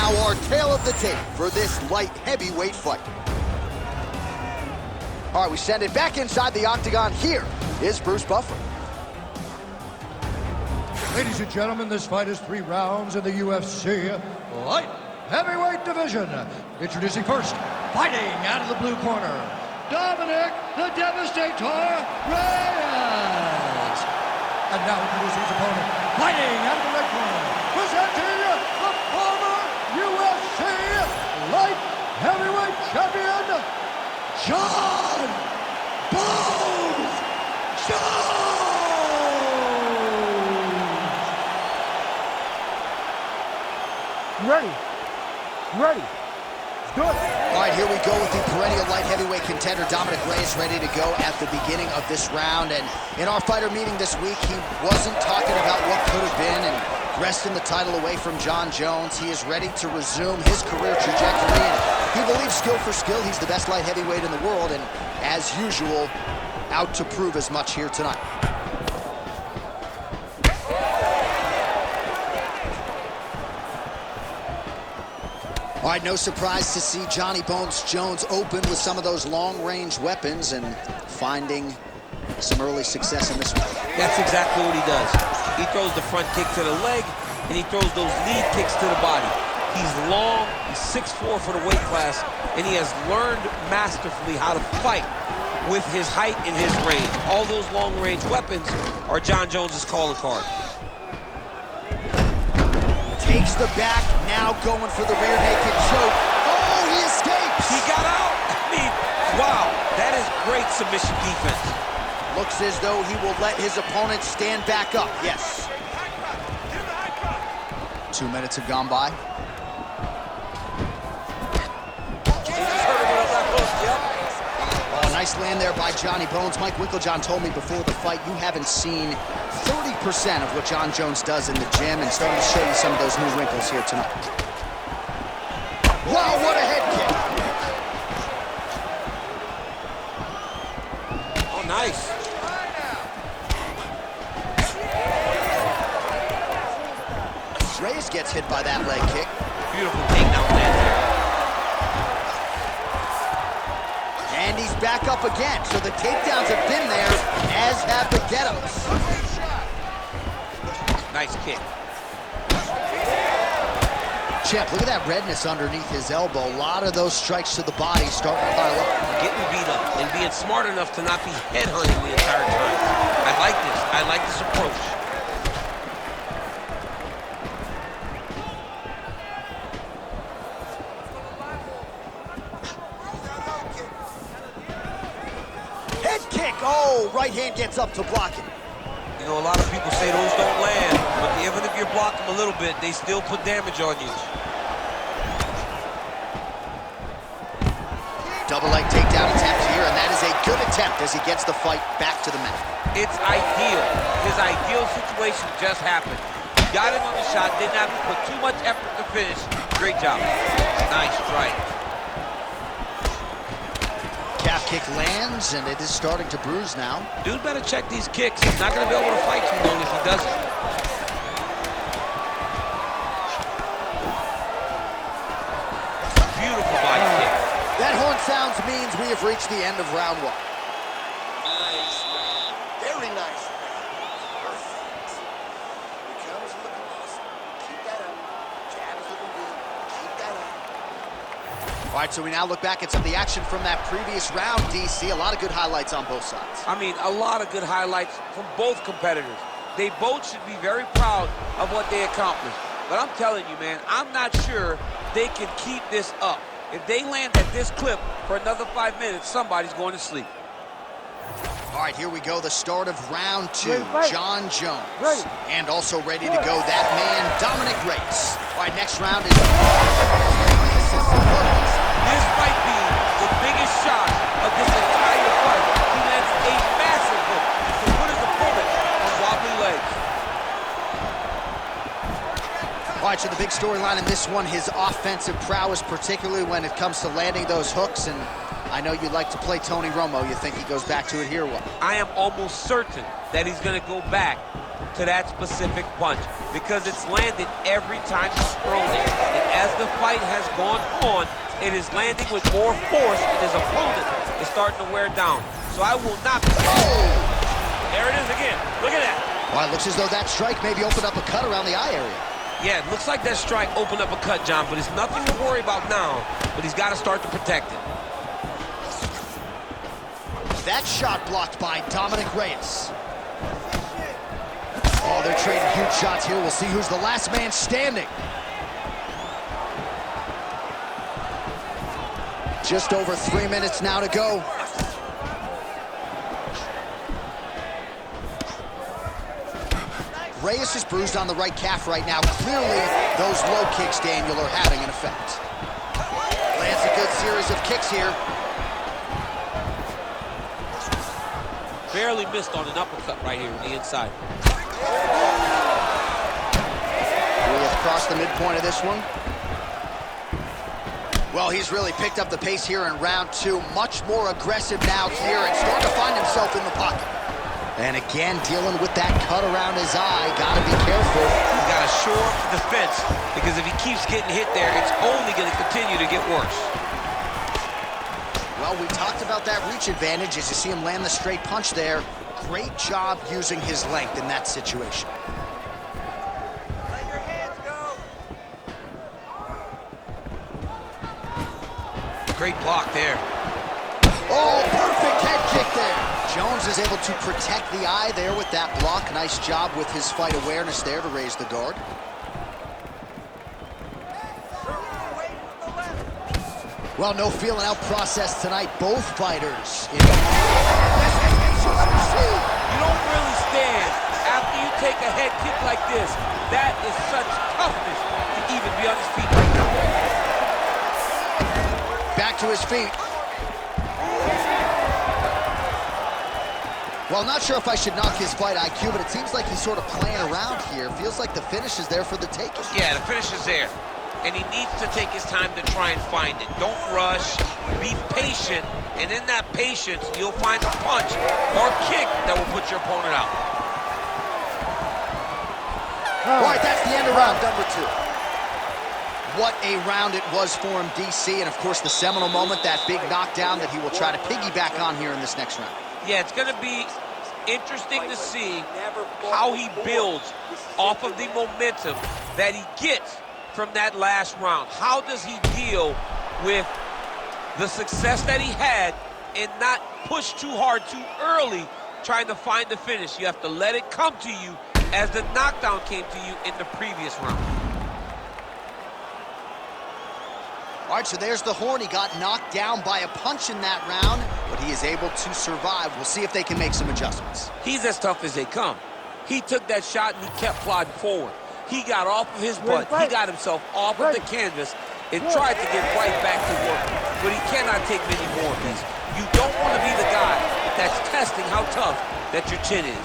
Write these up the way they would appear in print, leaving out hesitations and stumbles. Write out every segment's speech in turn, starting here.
now our tale of the tape for this light heavyweight fight. All right, we send it back inside the octagon. Here is Bruce Buffer. Ladies and gentlemen, this fight is 3 rounds in the UFC light heavyweight division. Introducing first, fighting out of the blue corner, Dominik the Devastator Reyes. And now introducing his opponent, fighting out of the red corner, presenting the former UFC light heavyweight champion, John Bones Jones. Ready. Let's do it. All right, here we go with the perennial light heavyweight contender, Dominik Reyes, ready to go at the beginning of this round. And in our fighter meeting this week, he wasn't talking about what could have been and wresting the title away from Jon Jones. He is ready to resume his career trajectory, and he believes skill for skill, he's the best light heavyweight in the world, and as usual, out to prove as much here tonight. All right, no surprise to see Johnny Bones Jones open with some of those long-range weapons and finding some early success in this one. That's exactly what he does. He throws the front kick to the leg, and he throws those lead kicks to the body. He's long, he's 6'4" for the weight class, and he has learned masterfully how to fight with his height and his range. All those long-range weapons are Jon Jones's calling card. Takes the back, now going for the rear naked choke. Oh, he escapes! He got out! I mean, wow, that is great submission defense. Looks as though he will let his opponent stand back up, yes. 2 minutes have gone by. Oh, nice land there by Johnny Bones. Mike Winklejohn told me before the fight, you haven't seen 30% of what Jon Jones does in the gym, and starting to show you some of those new wrinkles here tonight. Wow, what a head kick. Oh, nice. Reyes gets hit by that leg kick. Beautiful takedown land there. And he's back up again. So the takedowns have been there, as have the get-ups. Nice kick. Champ, look at that redness underneath his elbow. A lot of those strikes to the body starting to pile up. Getting beat up and being smart enough to not be headhunting the entire time. I like this. I like this approach. Head kick. Oh, right hand gets up to block it. You know, a lot of people say those don't land, but even if you block them a little bit, they still put damage on you. Double leg takedown attempt here, and that is a good attempt as he gets the fight back to the mat. It's ideal. His ideal situation just happened. He got him on the shot, didn't have to put too much effort to finish. Great job. Nice strike. Calf kick lands, and it is starting to bruise now. Dude better check these kicks. He's not going to be able to fight too long if he doesn't. Beautiful body kick. That horn sounds means we have reached the end of round 1. Nice, man. Very nice, man. Perfect. Recovery's looking awesome. Keep that up. Jab is looking good. Keep that up. All right, so we now look back at some of the action from that previous round, DC. A lot of good highlights on both sides. I mean, a lot of good highlights from both competitors. They both should be very proud of what they accomplished. But I'm telling you, man, I'm not sure they can keep this up. If they land at this clip for another 5 minutes, somebody's going to sleep. All right, here we go, the start of round 2. Jon Jones. Ready. And also ready to go, that man, Dominik Reyes. All right, next round is... This might be the biggest shot of this entire fight. He lands a massive hook to put his opponent on wobbly legs. All right, so the big storyline in this one, his offensive prowess, particularly when it comes to landing those hooks. And I know you like to play Tony Romo. You think he goes back to it here? What? I am almost certain that he's going to go back to that specific punch because it's landed every time he's thrown it. And as the fight has gone on, it is landing with more force, and his opponent is starting to wear down. So I will not be... Oh! There it is again. Look at that. Well, it looks as though that strike maybe opened up a cut around the eye area. Yeah, it looks like that strike opened up a cut, John, but it's nothing to worry about now, but he's got to start to protect it. That shot blocked by Dominik Reyes. Oh, they're trading huge shots here. We'll see who's the last man standing. Just over 3 minutes now to go. Reyes is bruised on the right calf right now. Clearly, those low kicks, Daniel, are having an effect. Lands a good series of kicks here. Barely missed on an uppercut right here on the inside. Reyes crossed the midpoint of this one. Well, he's really picked up the pace here in round 2. Much more aggressive now here and starting to find himself in the pocket. And again, dealing with that cut around his eye. Gotta be careful. He's got to shore up the defense because if he keeps getting hit there, it's only going to continue to get worse. Well, we talked about that reach advantage as you see him land the straight punch there. Great job using his length in that situation. Let your hands go. Great block there. Oh, perfect head kick there. Jones is able to protect the eye there with that block. Nice job with his fight awareness there to raise the guard. Well, no feeling out process tonight. Both fighters. You don't really stand after you take a head kick like this. That is such toughness to even be on his feet right now. Back to his feet. Well, not sure if I should knock his fight IQ, but it seems like he's sort of playing around here. Feels like the finish is there for the taking. Yeah, the finish is there. And he needs to take his time to try and find it. Don't rush, be patient, and in that patience, you'll find a punch or kick that will put your opponent out. All right, that's the end of round number 2. What a round it was for him, DC, and of course the seminal moment, that big knockdown that he will try to piggyback on here in this next round. Yeah, it's going to be interesting to see how he builds off of the momentum that he gets from that last round. How does he deal with the success that he had and not push too hard too early trying to find the finish? You have to let it come to you as the knockdown came to you in the previous round. All right, so there's the horn. He got knocked down by a punch in that round, but he is able to survive. We'll see if they can make some adjustments. He's as tough as they come. He took that shot and he kept plodding forward. He got off of his butt. He got himself off of the canvas and tried to get right back to work. But he cannot take many more of these. You don't want to be the guy that's testing how tough that your chin is.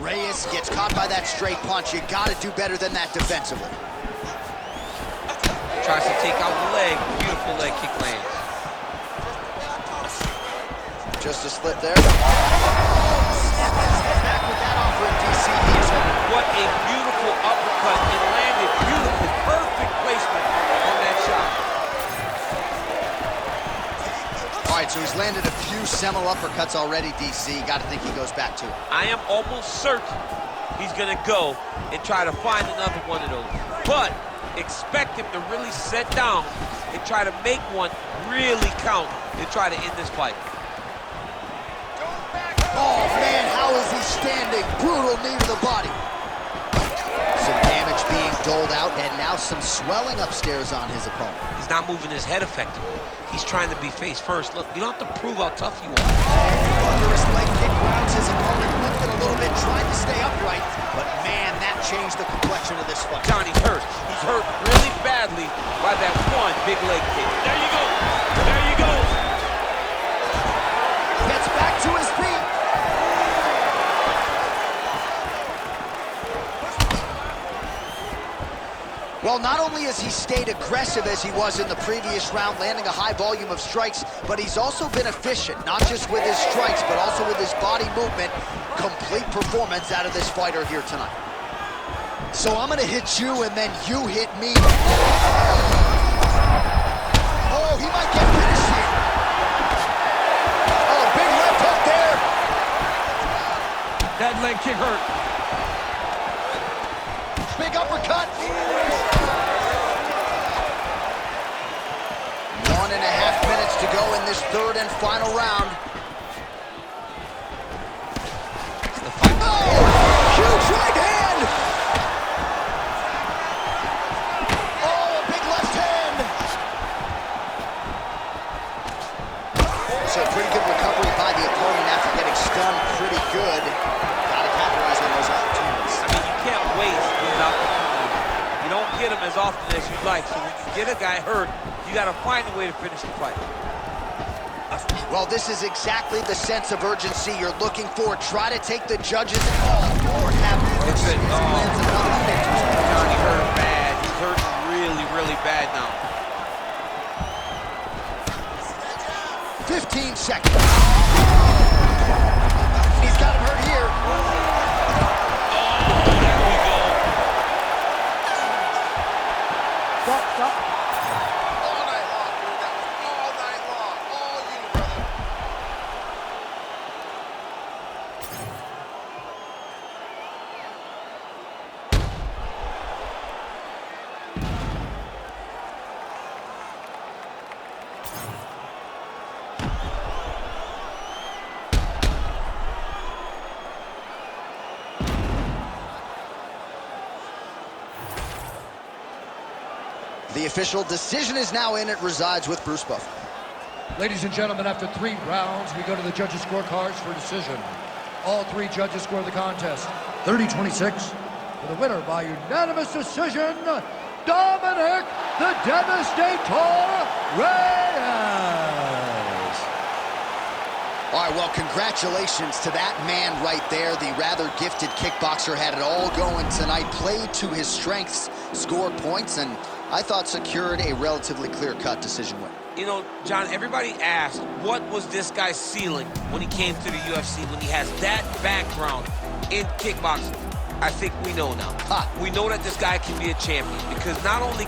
Reyes gets caught by that straight punch. You got to do better than that defensively. Tries to take out the leg. Beautiful leg kick lands. Just a slip there. Back with that offer of DC. What a beautiful uppercut. It landed beautiful. Perfect placement on that shot. All right, so he's landed a few seminal uppercuts already, DC. Got to think he goes back to it. I am almost certain he's going to go and try to find another one of those. But expect him to really sit down and try to make one really count and try to end this fight. Oh, man, how is he standing? Brutal knee to the body. Some damage being doled out, and now some swelling upstairs on his opponent. He's not moving his head effectively. He's trying to be face first. Look, you don't have to prove how tough you are. Thunderous leg kick grounds his opponent, lifted a little bit, trying to stay upright. But, man, that changed the complexion of this fight. Johnny's hurt. He's hurt really badly by that one big leg kick. There you go. There you go. Gets back to his feet. Well, Well, not only has he stayed aggressive as he was in the previous round, landing a high volume of strikes, but he's also been efficient, not just with his strikes, but also with his body movement. Complete performance out of this fighter here tonight. So I'm gonna hit you and then you hit me. Oh, he might get finished here. Oh, big left hook there. That leg kick hurt. Big uppercut. 1.5 minutes to go in this third and final round. Oh, huge right hand. Oh, a big left hand. So pretty good recovery by the opponent after getting stunned pretty good. Gotta capitalize on those opportunities. I mean, you can't waste these opportunities. You don't get them as often as you'd like. So when you get a guy hurt, you got to find a way to finish the fight. Well, this is exactly the sense of urgency you're looking for. Try to take the judges or have It's it. lands another victory. Johnny hurt bad. He's hurt really, really bad now. 15 seconds. He's got him hurt here. There we go. Stop. All night long, dude. That was all night long. All you, brother. The official decision is now in. It resides with Bruce Buffer. Ladies and gentlemen, after 3 rounds, we go to the judges' scorecards for decision. All 3 judges score the contest 30-26 for the winner by unanimous decision, Dominik the Devastator Reyes. All right, well, congratulations to that man right there. The rather gifted kickboxer had it all going tonight, played to his strengths, scored points, and I thought secured a relatively clear-cut decision win. You know, John, everybody asked, what was this guy's ceiling when he came to the UFC, when he has that background in kickboxing? I think we know now. We know that this guy can be a champion because not only